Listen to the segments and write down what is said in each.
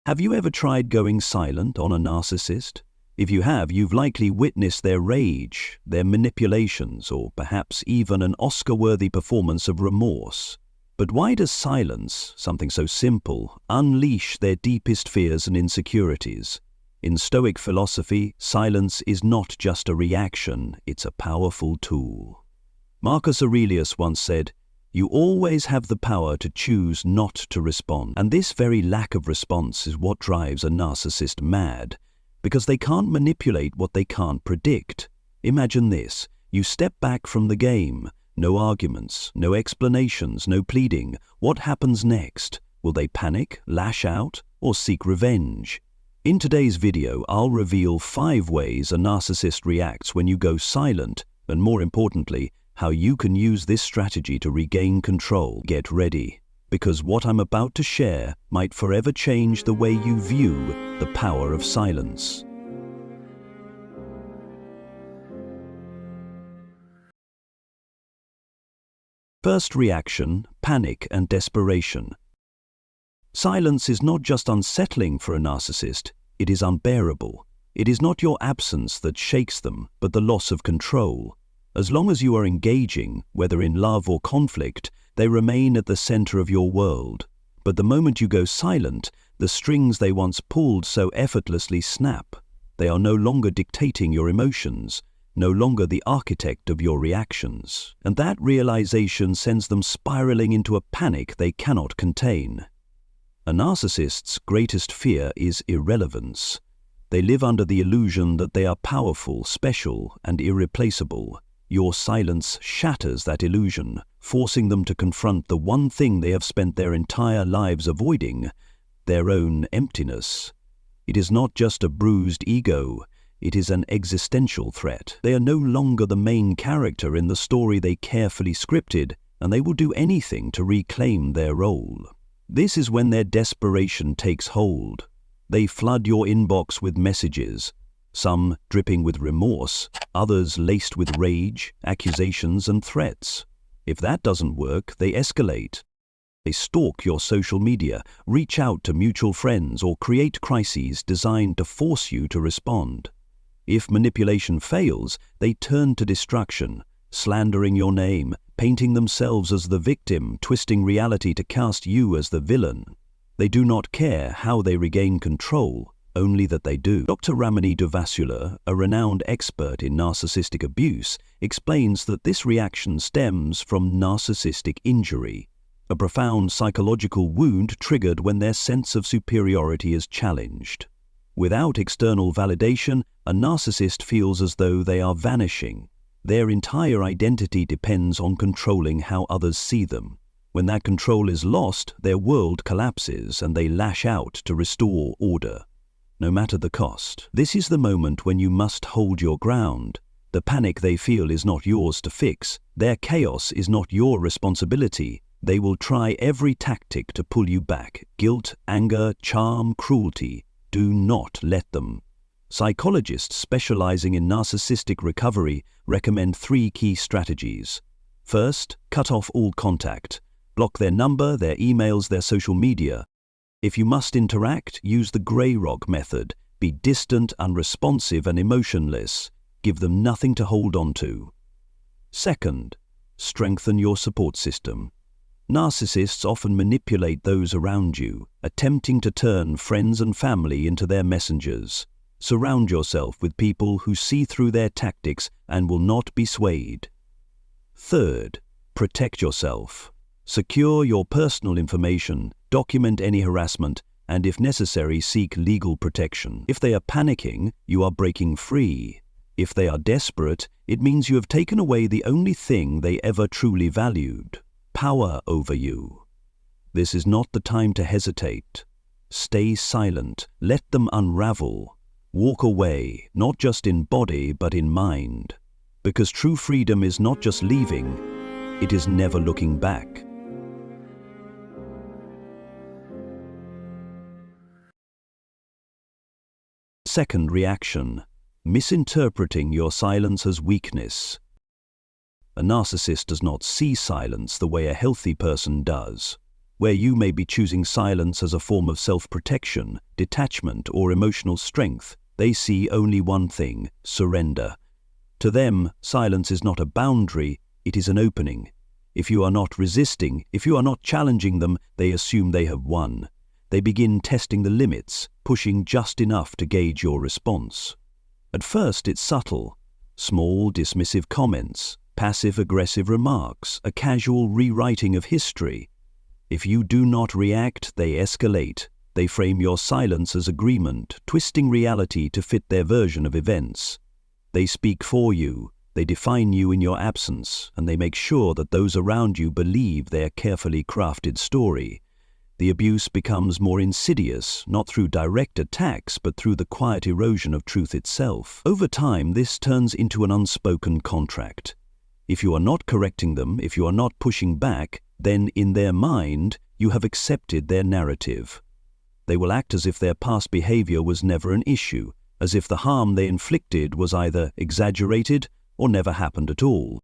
Have you ever tried going silent on a narcissist? If you have, you've likely witnessed their rage, their manipulations, or perhaps even an Oscar-worthy performance of remorse. But why does silence, something so simple, unleash their deepest fears and insecurities? In Stoic philosophy, silence is not just a reaction, it's a powerful tool. Marcus Aurelius once said, "You always have the power to choose not to respond." And this very lack of response is what drives a narcissist mad, because they can't manipulate what they can't predict. Imagine this: you step back from the game, no arguments, no explanations, no pleading. What happens next? Will they panic, lash out, or seek revenge? In today's video, I'll reveal 5 ways a narcissist reacts when you go silent, and more importantly, how you can use this strategy to regain control. Get ready, because what I'm about to share might forever change the way you view the power of silence. First reaction: panic and desperation. Silence is not just unsettling for a narcissist, it is unbearable. It is not your absence that shakes them, but the loss of control. As long as you are engaging, whether in love or conflict, they remain at the center of your world. But the moment you go silent, the strings they once pulled so effortlessly snap. They are no longer dictating your emotions, no longer the architect of your reactions. And that realization sends them spiraling into a panic they cannot contain. A narcissist's greatest fear is irrelevance. They live under the illusion that they are powerful, special, and irreplaceable. Your silence shatters that illusion, forcing them to confront the one thing they have spent their entire lives avoiding: their own emptiness. It is not just a bruised ego, it is an existential threat. They are no longer the main character in the story they carefully scripted, and they will do anything to reclaim their role. This is when their desperation takes hold. They flood your inbox with messages, some dripping with remorse, others laced with rage, accusations, and threats. If that doesn't work, they escalate. They stalk your social media, reach out to mutual friends, or create crises designed to force you to respond. If manipulation fails, they turn to destruction, slandering your name, painting themselves as the victim, twisting reality to cast you as the villain. They do not care how they regain control, only that they do. Dr. Ramani Duvasula, a renowned expert in narcissistic abuse, explains that this reaction stems from narcissistic injury, a profound psychological wound triggered when their sense of superiority is challenged. Without external validation, a narcissist feels as though they are vanishing. Their entire identity depends on controlling how others see them. When that control is lost, their world collapses and they lash out to restore order, no matter the cost. This is the moment when you must hold your ground. The panic they feel is not yours to fix. Their chaos is not your responsibility. They will try every tactic to pull you back: guilt, anger, charm, cruelty. Do not let them. Psychologists specializing in narcissistic recovery recommend 3 key strategies. First, cut off all contact. Block their number, their emails, their social media. If you must interact, use the grey rock method. Be distant, unresponsive, and emotionless. Give them nothing to hold on to. Second, strengthen your support system. Narcissists often manipulate those around you, attempting to turn friends and family into their messengers. Surround yourself with people who see through their tactics and will not be swayed. Third, protect yourself. Secure your personal information, document any harassment, and if necessary, seek legal protection. If they are panicking, you are breaking free. If they are desperate, it means you have taken away the only thing they ever truly valued: power over you. This is not the time to hesitate. Stay silent, let them unravel. Walk away, not just in body but in mind. Because true freedom is not just leaving, it is never looking back. Second reaction: misinterpreting your silence as weakness. A narcissist does not see silence the way a healthy person does. Where you may be choosing silence as a form of self-protection, detachment, or emotional strength, they see only one thing: surrender. To them, silence is not a boundary, it is an opening. If you are not resisting, if you are not challenging them, they assume they have won. They begin testing the limits, pushing just enough to gauge your response. At first it's subtle. Small, dismissive comments, passive-aggressive remarks, a casual rewriting of history. If you do not react, they escalate. They frame your silence as agreement, twisting reality to fit their version of events. They speak for you, they define you in your absence, and they make sure that those around you believe their carefully crafted story. The abuse becomes more insidious, not through direct attacks, but through the quiet erosion of truth itself. Over time, this turns into an unspoken contract. If you are not correcting them, if you are not pushing back, then in their mind, you have accepted their narrative. They will act as if their past behavior was never an issue, as if the harm they inflicted was either exaggerated or never happened at all.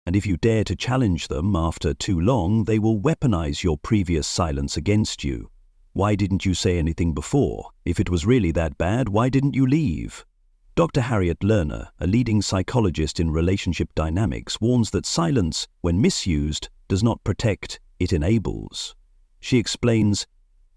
And if you dare to challenge them after too long, they will weaponize your previous silence against you. Why didn't you say anything before? If it was really that bad, why didn't you leave? Dr. Harriet Lerner, a leading psychologist in relationship dynamics, warns that silence, when misused, does not protect, it enables. She explains,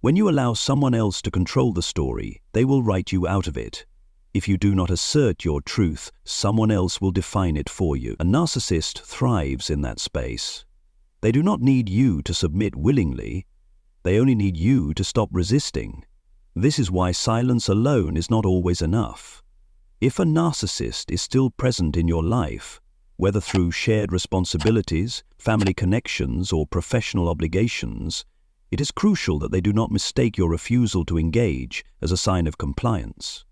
when you allow someone else to control the story, they will write you out of it. If you do not assert your truth, someone else will define it for you. A narcissist thrives in that space. They do not need you to submit willingly. They only need you to stop resisting. This is why silence alone is not always enough. If a narcissist is still present in your life, whether through shared responsibilities, family connections, or professional obligations, it is crucial that they do not mistake your refusal to engage as a sign of compliance.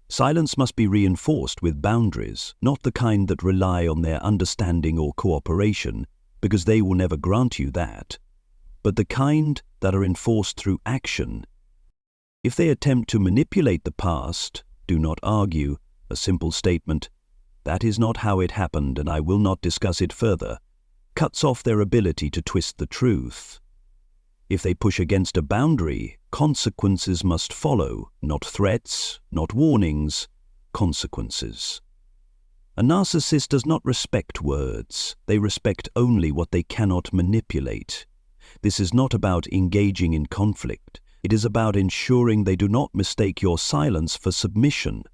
Silence must be reinforced with boundaries, not the kind that rely on their understanding or cooperation, because they will never grant you that, but the kind that are enforced through action. If they attempt to manipulate the past, do not argue. A simple statement, "That is not how it happened and I will not discuss it further," cuts off their ability to twist the truth. If they push against a boundary, consequences must follow, not threats, not warnings, consequences. A narcissist does not respect words. They respect only what they cannot manipulate. This is not about engaging in conflict. It is about ensuring they do not mistake your silence for submission.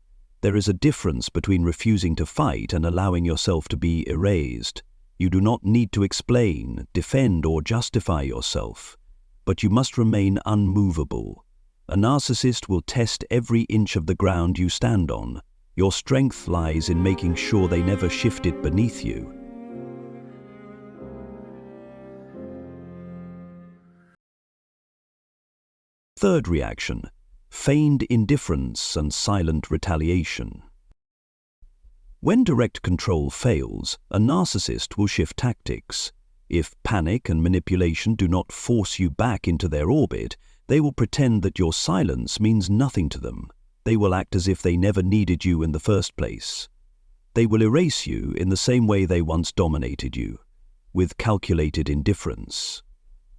There is a difference between refusing to fight and allowing yourself to be erased. You do not need to explain, defend, or justify yourself, but you must remain unmovable. A narcissist will test every inch of the ground you stand on. Your strength lies in making sure they never shift it beneath you. Third reaction: feigned indifference and silent retaliation. When direct control fails, a narcissist will shift tactics. If panic and manipulation do not force you back into their orbit, they will pretend that your silence means nothing to them. They will act as if they never needed you in the first place. They will erase you in the same way they once dominated you, with calculated indifference.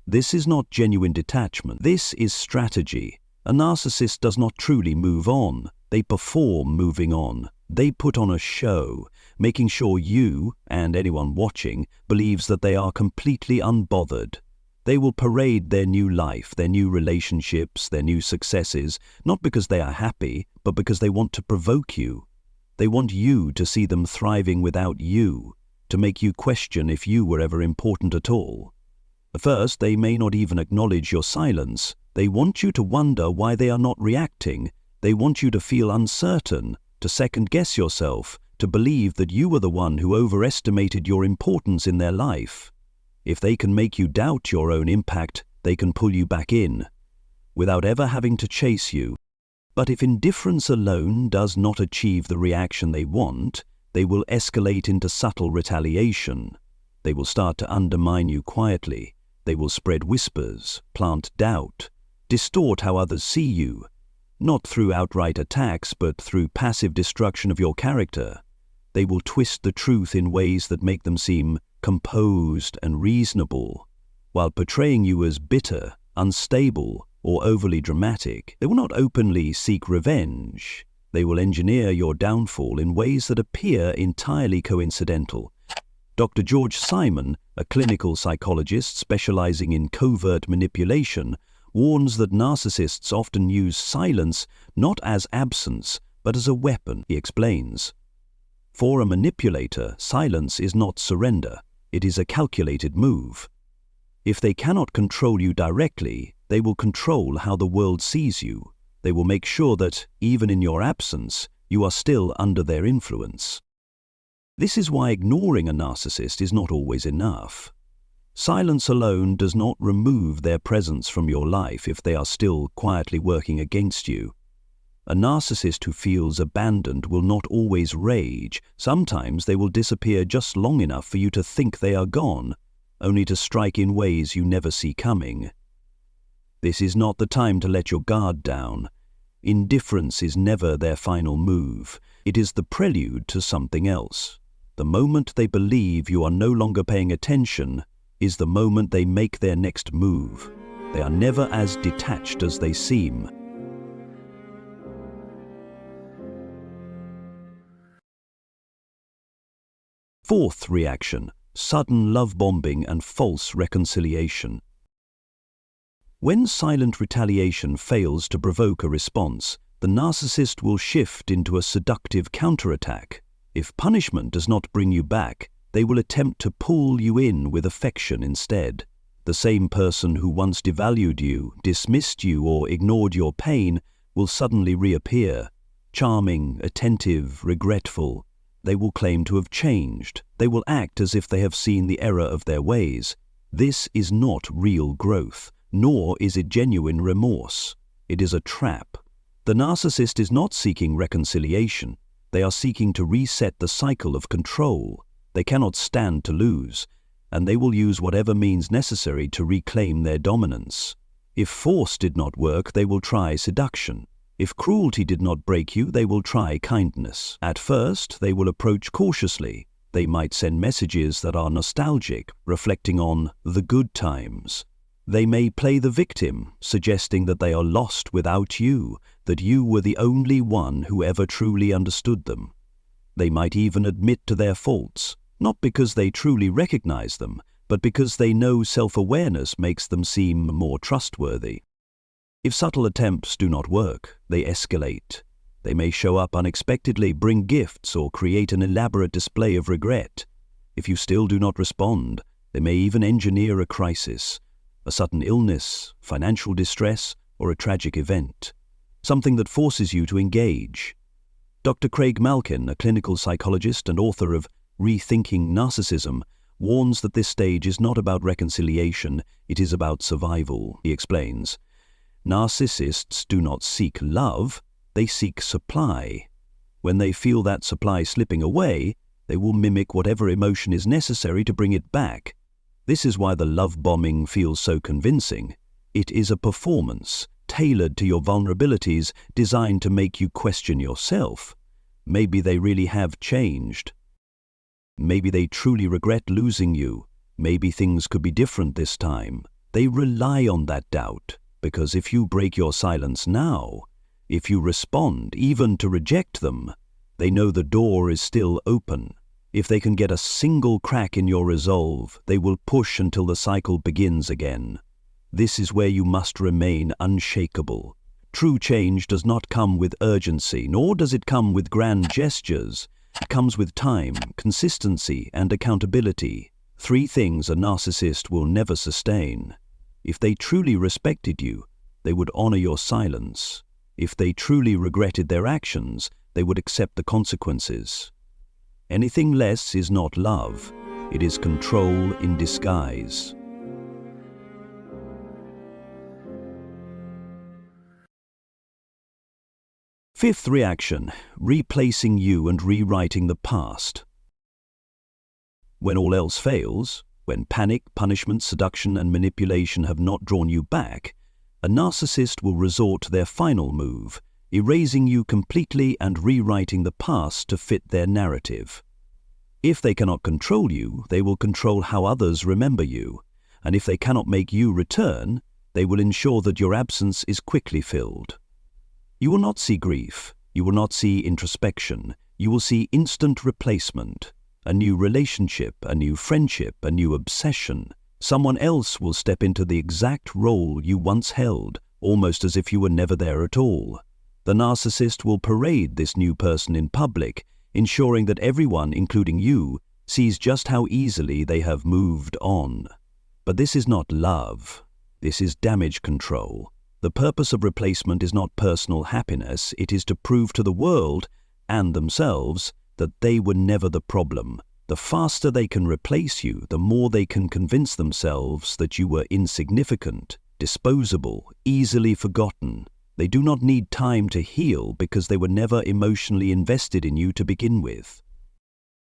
This is not genuine detachment. This is strategy. A narcissist does not truly move on. They perform moving on. They put on a show, making sure you, and anyone watching, believes that they are completely unbothered. They will parade their new life, their new relationships, their new successes, not because they are happy, but because they want to provoke you. They want you to see them thriving without you, to make you question if you were ever important at all. At first, they may not even acknowledge your silence. They want you to wonder why they are not reacting. They want you to feel uncertain, to second-guess yourself, to believe that you were the one who overestimated your importance in their life. If they can make you doubt your own impact, they can pull you back in, without ever having to chase you. But if indifference alone does not achieve the reaction they want, they will escalate into subtle retaliation. They will start to undermine you quietly. They will spread whispers, plant doubt, distort how others see you, not through outright attacks, but through passive destruction of your character. They will twist the truth in ways that make them seem composed and reasonable, While portraying you as bitter, unstable, or overly dramatic, they will not openly seek revenge. They will engineer your downfall in ways that appear entirely coincidental. Dr. George Simon, a clinical psychologist specializing in covert manipulation, warns that narcissists often use silence not as absence, but as a weapon. He explains, "For a manipulator, silence is not surrender. It is a calculated move. If they cannot control you directly, they will control how the world sees you. They will make sure that, even in your absence, you are still under their influence." This is why ignoring a narcissist is not always enough. Silence alone does not remove their presence from your life if they are still quietly working against you. A narcissist who feels abandoned will not always rage. Sometimes they will disappear just long enough for you to think they are gone, only to strike in ways you never see coming. This is not the time to let your guard down. Indifference is never their final move. It is the prelude to something else. The moment they believe you are no longer paying attention is the moment they make their next move. They are never as detached as they seem. Fourth reaction: sudden love bombing and false reconciliation. When silent retaliation fails to provoke a response, the narcissist will shift into a seductive counterattack. If punishment does not bring you back, they will attempt to pull you in with affection instead. The same person who once devalued you, dismissed you, or ignored your pain will suddenly reappear. Charming, attentive, regretful. They will claim to have changed. They will act as if they have seen the error of their ways. This is not real growth, nor is it genuine remorse. It is a trap. The narcissist is not seeking reconciliation. They are seeking to reset the cycle of control. They cannot stand to lose, and they will use whatever means necessary to reclaim their dominance. If force did not work, they will try seduction. If cruelty did not break you, they will try kindness. At first, they will approach cautiously. They might send messages that are nostalgic, reflecting on the good times. They may play the victim, suggesting that they are lost without you, that you were the only one who ever truly understood them. They might even admit to their faults, not because they truly recognize them, but because they know self-awareness makes them seem more trustworthy. If subtle attempts do not work, they escalate. They may show up unexpectedly, bring gifts, or create an elaborate display of regret. If you still do not respond, they may even engineer a crisis. A sudden illness, financial distress, or a tragic event. Something that forces you to engage. Dr. Craig Malkin, a clinical psychologist and author of Rethinking Narcissism, warns that this stage is not about reconciliation, it is about survival. He explains, "Narcissists do not seek love, they seek supply. When they feel that supply slipping away, they will mimic whatever emotion is necessary to bring it back. This is why the love bombing feels so convincing. It is a performance, tailored to your vulnerabilities, designed to make you question yourself. Maybe they really have changed. Maybe they truly regret losing you. Maybe things could be different this time. They rely on that doubt, because if you break your silence now, if you respond even to reject them, they know the door is still open. If they can get a single crack in your resolve, they will push until the cycle begins again. This is where you must remain unshakable. True change does not come with urgency, nor does it come with grand gestures. It comes with time, consistency, and accountability. 3 things a narcissist will never sustain. If they truly respected you, they would honor your silence. If they truly regretted their actions, they would accept the consequences. Anything less is not love. It is control in disguise. Fifth reaction: replacing you and rewriting the past. When all else fails, when panic, punishment, seduction, and manipulation have not drawn you back, a narcissist will resort to their final move, erasing you completely and rewriting the past to fit their narrative. If they cannot control you, they will control how others remember you. and if they cannot make you return, they will ensure that your absence is quickly filled. You will not see grief, you will not see introspection, you will see instant replacement, a new relationship, a new friendship, a new obsession. Someone else will step into the exact role you once held, almost as if you were never there at all. The narcissist will parade this new person in public, ensuring that everyone, including you, sees just how easily they have moved on. But this is not love. This is damage control. The purpose of replacement is not personal happiness. It is to prove to the world and themselves that they were never the problem. The faster they can replace you, the more they can convince themselves that you were insignificant, disposable, easily forgotten. They do not need time to heal because they were never emotionally invested in you to begin with.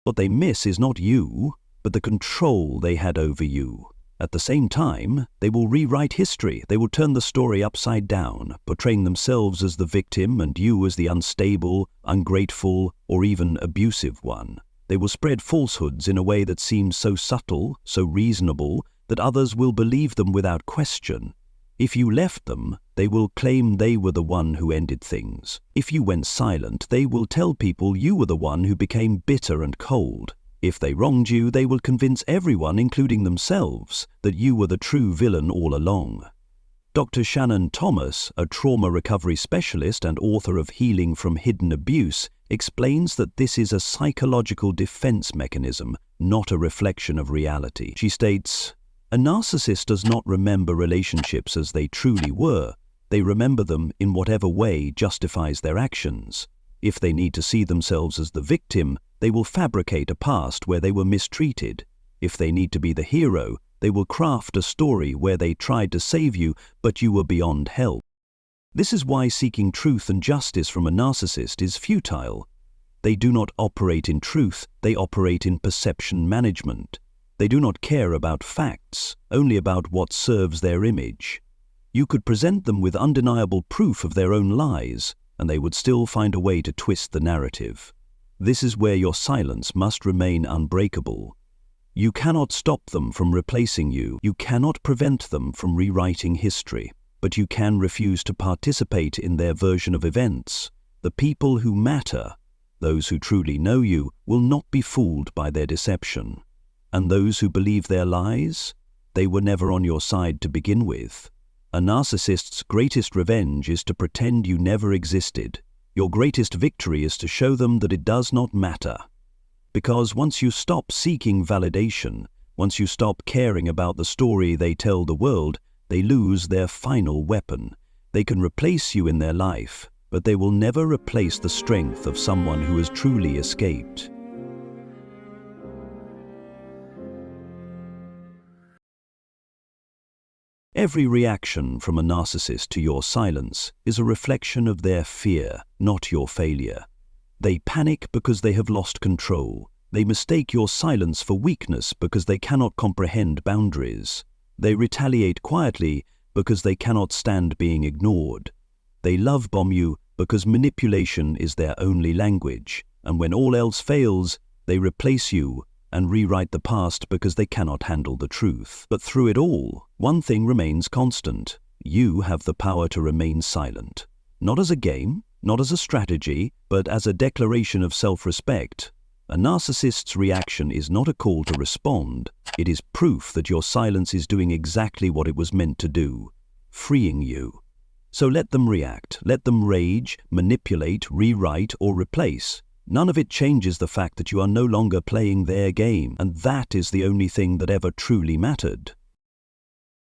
What they miss is not you, but the control they had over you. At the same time, they will rewrite history. They will turn the story upside down, portraying themselves as the victim and you as the unstable, ungrateful, or even abusive one. They will spread falsehoods in a way that seems so subtle, so reasonable, that others will believe them without question. If you left them, they will claim they were the one who ended things. If you went silent, they will tell people you were the one who became bitter and cold. If they wronged you, they will convince everyone, including themselves, that you were the true villain all along. Dr. Shannon Thomas, a trauma recovery specialist and author of Healing from Hidden Abuse, explains that this is a psychological defense mechanism, not a reflection of reality. She states, "A narcissist does not remember relationships as they truly were. They remember them in whatever way justifies their actions. If they need to see themselves as the victim, they will fabricate a past where they were mistreated. If they need to be the hero, they will craft a story where they tried to save you, but you were beyond help." This is why seeking truth and justice from a narcissist is futile. They do not operate in truth, they operate in perception management. They do not care about facts, only about what serves their image. You could present them with undeniable proof of their own lies, and they would still find a way to twist the narrative. This is where your silence must remain unbreakable. You cannot stop them from replacing you. You cannot prevent them from rewriting history. But you can refuse to participate in their version of events. The people who matter, those who truly know you, will not be fooled by their deception. And those who believe their lies, they were never on your side to begin with. A narcissist's greatest revenge is to pretend you never existed. Your greatest victory is to show them that it does not matter. Because once you stop seeking validation, once you stop caring about the story they tell the world, they lose their final weapon. They can replace you in their life, but they will never replace the strength of someone who has truly escaped. Every reaction from a narcissist to your silence is a reflection of their fear, not your failure. They panic because they have lost control. They mistake your silence for weakness because they cannot comprehend boundaries. They retaliate quietly because they cannot stand being ignored. They love bomb you because manipulation is their only language, and when all else fails, they replace you and rewrite the past because they cannot handle the truth. But through it all, one thing remains constant. You have the power to remain silent. Not as a game, not as a strategy, but as a declaration of self-respect. A narcissist's reaction is not a call to respond. It is proof that your silence is doing exactly what it was meant to do, freeing you. So let them react, let them rage, manipulate, rewrite, or replace. None of it changes the fact that you are no longer playing their game, and that is the only thing that ever truly mattered.